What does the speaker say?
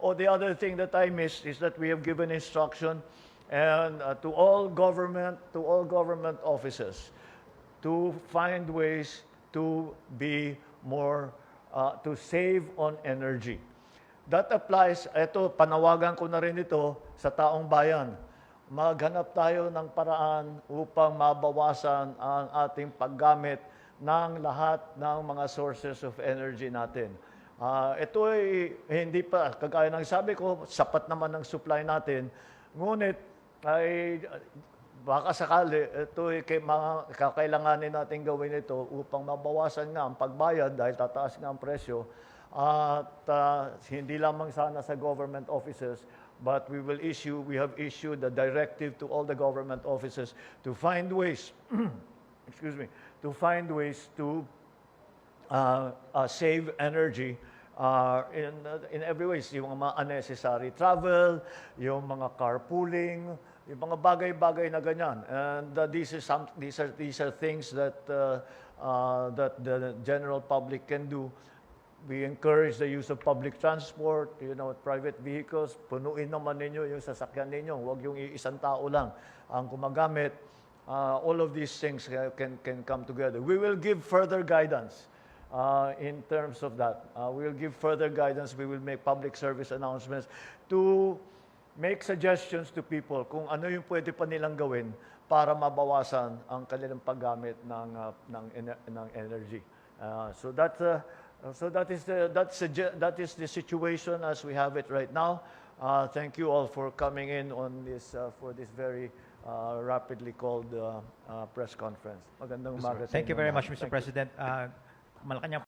Oh, the other thing that I missed is that we have given instruction and to all government offices to find ways to be more to save on energy. That applies, ito, panawagan ko na rin ito sa taong bayan. Maghanap tayo ng paraan upang mabawasan ang ating paggamit ng lahat ng mga sources of energy natin. Ito ay hindi pa, kagaya ng sabi ko, sapat naman ang supply natin. Ngunit ay baka sakali, ito ay kakailanganin natin gawin ito upang mabawasan nga ang pagbayad dahil tataas nga ang presyo. At hindi lamang sana sa government offices, but we have issued a directive to all the government offices to find ways, to find ways to save energy in every ways. Yung mga unnecessary travel, yung mga carpooling, yung mga bagay-bagay na ganyan. And these are things that that the general public can do. We encourage the use of public transport, private vehicles. Punuin naman ninyo yung sasakyan ninyo. Huwag yung isang tao lang ang gumagamit. All of these things can come together. We will give further guidance in terms of that. We will give further guidance. We will make public service announcements to make suggestions to people kung ano yung pwede pa nilang gawin para mabawasan ang kanilang paggamit ng energy. So that is the situation as we have it right now. Thank you all for coming in on this for this very rapidly called press conference. Magandang umaga sa Thank you inyo very lahat. much, Mr. Thank you. President. Malacanang